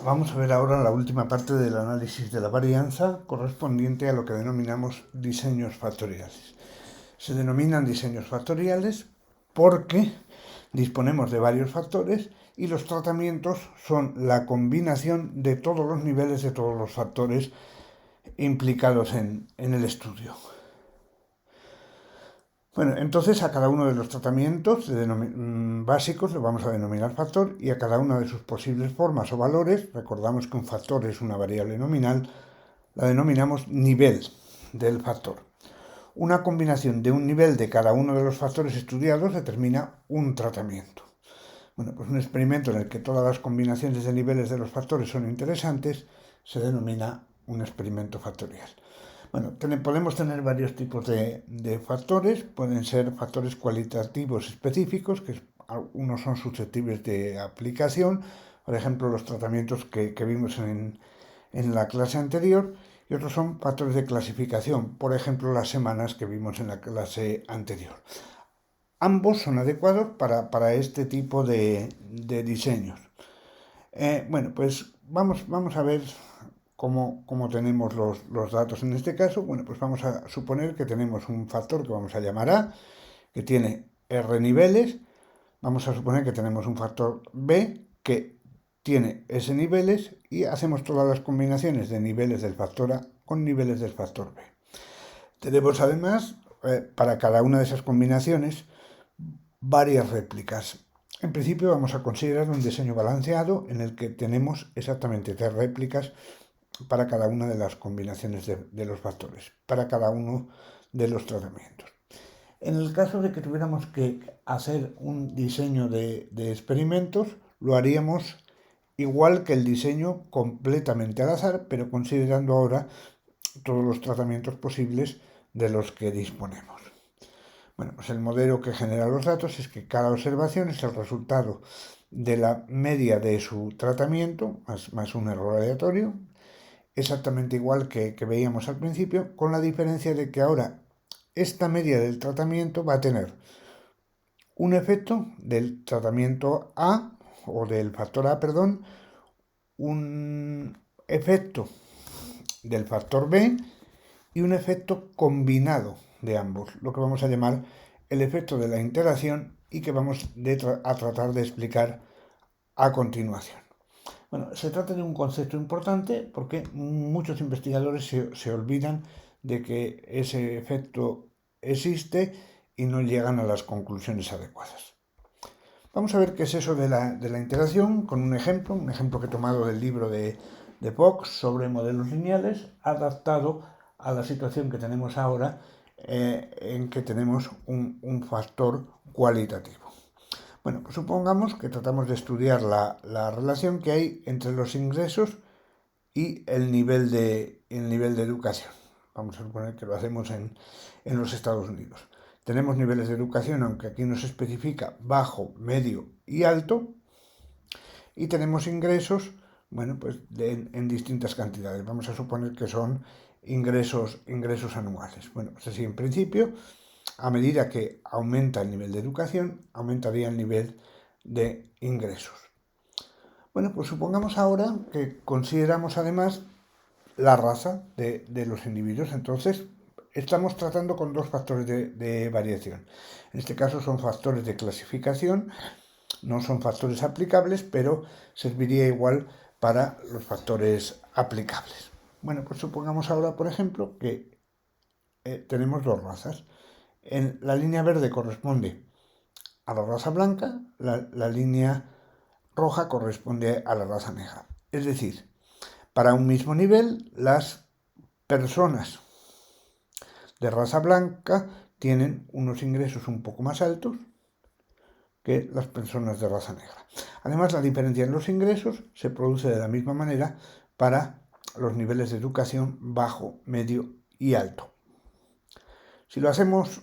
Vamos a ver ahora la última parte del análisis de la varianza correspondiente a lo que denominamos diseños factoriales. Se denominan diseños factoriales porque disponemos de varios factores y los tratamientos son la combinación de todos los niveles de todos los factores implicados en el estudio. Bueno, entonces a cada uno de los tratamientos básicos lo vamos a denominar factor y a cada una de sus posibles formas o valores, recordamos que un factor es una variable nominal, la denominamos nivel del factor. Una combinación de un nivel de cada uno de los factores estudiados determina un tratamiento. Bueno, pues un experimento en el que todas las combinaciones de niveles de los factores son interesantes se denomina un experimento factorial. Bueno, podemos tener varios tipos de factores. Pueden ser factores cualitativos específicos, que unos son susceptibles de aplicación, por ejemplo, los tratamientos que vimos en la clase anterior, y otros son factores de clasificación, por ejemplo, las semanas que vimos en la clase anterior. Ambos son adecuados para este tipo de diseños. Bueno, pues vamos a ver cómo tenemos los datos en este caso. Bueno, pues vamos a suponer que tenemos un factor que vamos a llamar A, que tiene R niveles. Vamos a suponer que tenemos un factor B que tiene S niveles y hacemos todas las combinaciones de niveles del factor A con niveles del factor B. Tenemos además, para cada una de esas combinaciones, varias réplicas. En principio vamos a considerar un diseño balanceado en el que tenemos exactamente 3 réplicas para cada una de las combinaciones de los factores, para cada uno de los tratamientos. En el caso de que tuviéramos que hacer un diseño de experimentos, lo haríamos igual que el diseño completamente al azar, pero considerando ahora todos los tratamientos posibles de los que disponemos. Bueno, pues el modelo que genera los datos es que cada observación es el resultado de la media de su tratamiento más un error aleatorio, exactamente igual que veíamos al principio, con la diferencia de que ahora esta media del tratamiento va a tener un efecto del tratamiento A, o del factor A, perdón, un efecto del factor B y un efecto combinado de ambos, lo que vamos a llamar el efecto de la interacción y que vamos a tratar de explicar a continuación. Bueno, se trata de un concepto importante porque muchos investigadores se olvidan de que ese efecto existe y no llegan a las conclusiones adecuadas. Vamos a ver qué es eso de la interacción con un ejemplo que he tomado del libro de Fox sobre modelos lineales, adaptado a la situación que tenemos ahora, en que tenemos un factor cualitativo. Bueno, pues supongamos que tratamos de estudiar la relación que hay entre los ingresos y el nivel de educación. Vamos a suponer que lo hacemos en los Estados Unidos. Tenemos niveles de educación, aunque aquí no se especifica, bajo, medio y alto, y tenemos ingresos, bueno, pues en distintas cantidades. Vamos a suponer que son ingresos anuales. Bueno, pues así en principio, a medida que aumenta el nivel de educación, aumentaría el nivel de ingresos. Bueno, pues supongamos ahora que consideramos además la raza de los individuos. Entonces, estamos tratando con dos factores de variación. En este caso son factores de clasificación, no son factores aplicables, pero serviría igual para los factores aplicables. Bueno, pues supongamos ahora, por ejemplo, que tenemos dos razas. En la línea verde corresponde a la raza blanca, la línea roja corresponde a la raza negra. Es decir, para un mismo nivel, las personas de raza blanca tienen unos ingresos un poco más altos que las personas de raza negra. Además, la diferencia en los ingresos se produce de la misma manera para los niveles de educación bajo, medio y alto. Si lo hacemos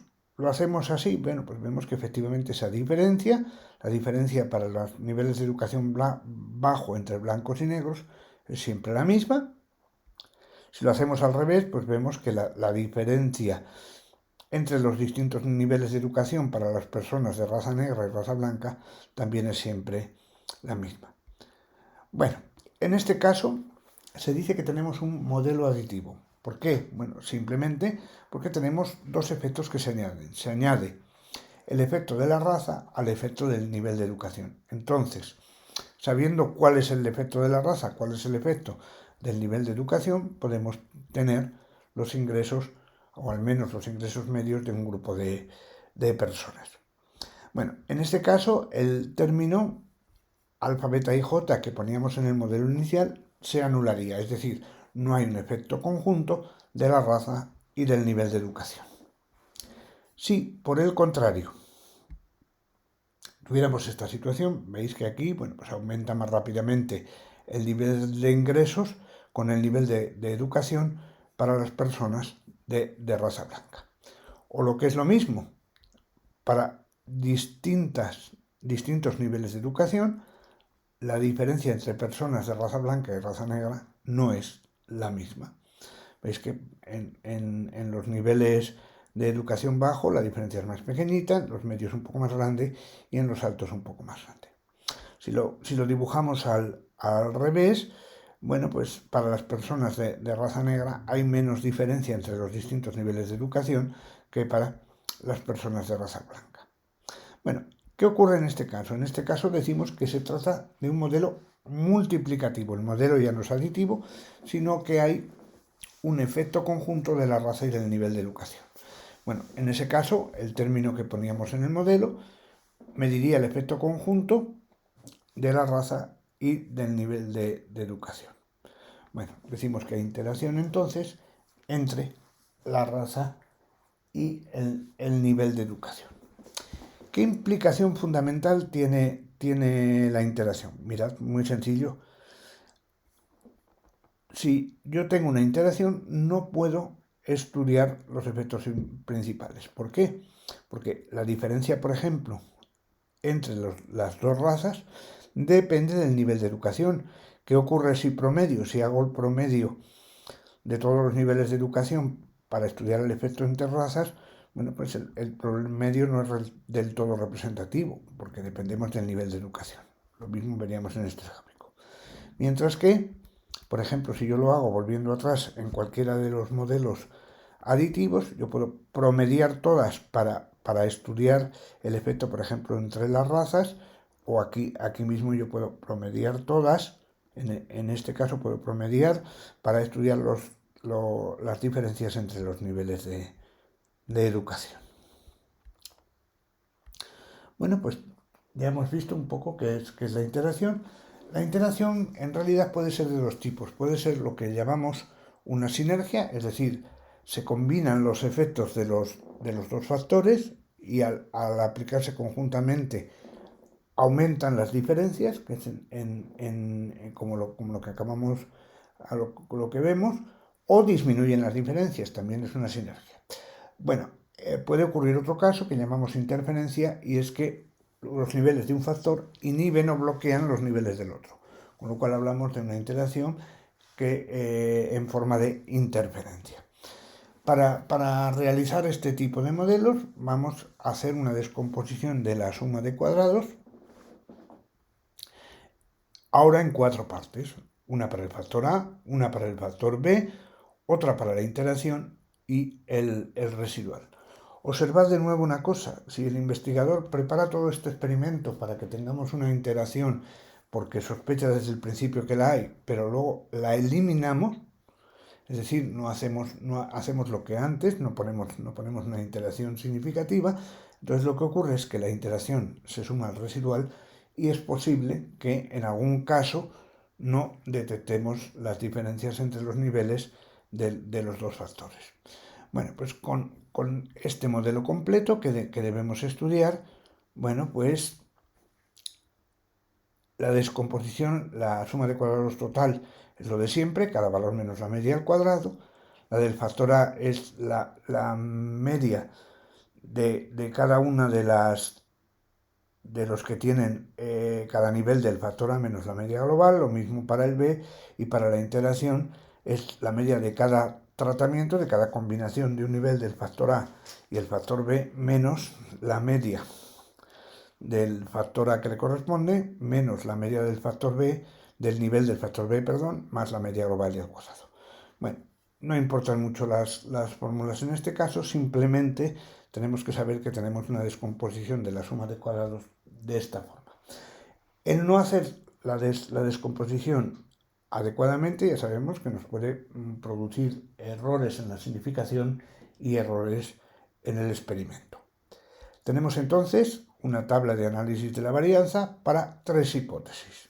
así, bueno, pues vemos que efectivamente esa diferencia, la diferencia para los niveles de educación bajo entre blancos y negros, es siempre la misma. Si lo hacemos al revés, pues vemos que la diferencia entre los distintos niveles de educación para las personas de raza negra y raza blanca también es siempre la misma. Bueno, En este caso, se dice que tenemos un modelo aditivo. ¿Por qué? Bueno, simplemente porque tenemos dos efectos que se añaden. Se añade el efecto de la raza al efecto del nivel de educación. Entonces, sabiendo cuál es el efecto de la raza, cuál es el efecto del nivel de educación, podemos tener los ingresos, o al menos los ingresos medios de un grupo de personas. Bueno, en este caso, el término alfa, beta y J que poníamos en el modelo inicial se anularía, es decir, no hay un efecto conjunto de la raza y del nivel de educación. Si, por el contrario, tuviéramos esta situación, veis que aquí pues aumenta más rápidamente el nivel de ingresos con el nivel de educación para las personas de raza blanca. O lo que es lo mismo, para distintos niveles de educación, la diferencia entre personas de raza blanca y raza negra no es la misma. Veis que en los niveles de educación bajo la diferencia es más pequeñita, en los medios un poco más grande y en los altos un poco más grande. Si lo dibujamos al revés, bueno, pues para las personas de raza negra hay menos diferencia entre los distintos niveles de educación que para las personas de raza blanca. Bueno, ¿qué ocurre en este caso? En este caso decimos que se trata de un modelo multiplicativo. El modelo ya no es aditivo, sino que hay un efecto conjunto de la raza y del nivel de educación. Bueno, en ese caso, el término que poníamos en el modelo mediría el efecto conjunto de la raza y del nivel de educación. Bueno, decimos que hay interacción entonces entre la raza y el nivel de educación. ¿Qué implicación fundamental tiene la interacción? Mirad, muy sencillo. Si yo tengo una interacción, no puedo estudiar los efectos principales. ¿Por qué? Porque la diferencia, por ejemplo, entre las dos razas depende del nivel de educación. ¿Qué ocurre si promedio? Si hago el promedio de todos los niveles de educación para estudiar el efecto entre razas, bueno, pues el promedio no es del todo representativo, porque dependemos del nivel de educación. Lo mismo veríamos en este gráfico. Mientras que, por ejemplo, si yo lo hago volviendo atrás en cualquiera de los modelos aditivos, yo puedo promediar todas para estudiar el efecto, por ejemplo, entre las razas, o aquí mismo yo puedo promediar todas, en este caso puedo promediar para estudiar las diferencias entre los niveles de educación. Bueno, pues ya hemos visto un poco qué es la interacción. La interacción en realidad puede ser de dos tipos. Puede ser lo que llamamos una sinergia, es decir, se combinan los efectos de los dos factores y al aplicarse conjuntamente aumentan las diferencias, que es como lo que acabamos, lo que vemos, o disminuyen las diferencias, también es una sinergia. Bueno, puede ocurrir otro caso que llamamos interferencia y es que los niveles de un factor inhiben o bloquean los niveles del otro, con lo cual hablamos de una interacción en forma de interferencia. Para realizar este tipo de modelos vamos a hacer una descomposición de la suma de cuadrados, ahora en 4 partes, una para el factor A, una para el factor B, otra para la interacción y el residual. Observad de nuevo una cosa, si el investigador prepara todo este experimento para que tengamos una interacción porque sospecha desde el principio que la hay, pero luego la eliminamos, es decir, no hacemos lo que antes, no ponemos una interacción significativa, entonces lo que ocurre es que la interacción se suma al residual y es posible que en algún caso no detectemos las diferencias entre los niveles de los dos factores. Bueno, pues con este modelo completo que debemos estudiar, bueno, pues la descomposición, la suma de cuadrados total es lo de siempre, cada valor menos la media al cuadrado. La del factor A es la media de cada una de los que tienen cada nivel del factor A menos la media global, lo mismo para el B, y para la interacción es la media de cada tratamiento, de cada combinación de un nivel del factor A y el factor B, menos la media del factor A que le corresponde, menos la media del factor B, del nivel del factor B, más la media global y el cuadrado. Bueno, no importan mucho las fórmulas en este caso, simplemente tenemos que saber que tenemos una descomposición de la suma de cuadrados de esta forma. El no hacer la descomposición adecuadamente, ya sabemos que nos puede producir errores en la significación y errores en el experimento. Tenemos entonces una tabla de análisis de la varianza para 3 hipótesis.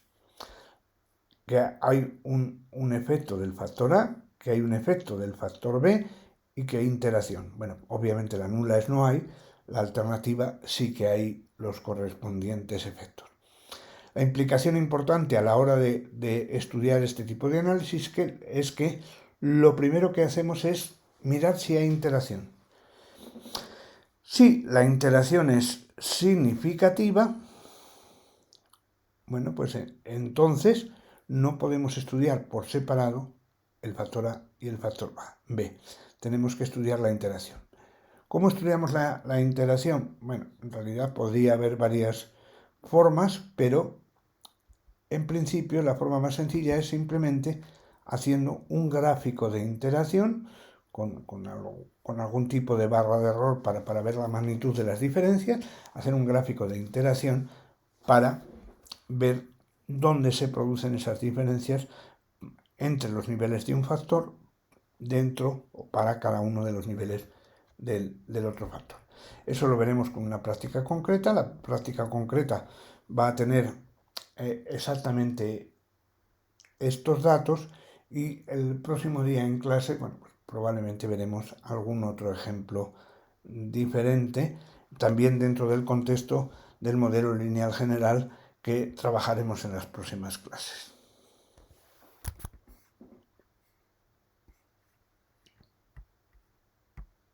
Que hay un efecto del factor A, que hay un efecto del factor B y que hay interacción. Bueno, obviamente la nula es no hay, la alternativa sí que hay los correspondientes efectos. La implicación importante a la hora de estudiar este tipo de análisis es que lo primero que hacemos es mirar si hay interacción. Si la interacción es significativa, bueno, pues entonces no podemos estudiar por separado el factor A y el factor B. Tenemos que estudiar la interacción. ¿Cómo estudiamos la interacción? Bueno, en realidad podría haber varias formas, pero en principio la forma más sencilla es simplemente haciendo un gráfico de interacción con algún tipo de barra de error para ver la magnitud de las diferencias, hacer un gráfico de interacción para ver dónde se producen esas diferencias entre los niveles de un factor dentro o para cada uno de los niveles del otro factor. Eso lo veremos con una práctica concreta. La práctica concreta va a tener exactamente estos datos y el próximo día en clase, bueno, pues probablemente veremos algún otro ejemplo diferente, también dentro del contexto del modelo lineal general que trabajaremos en las próximas clases.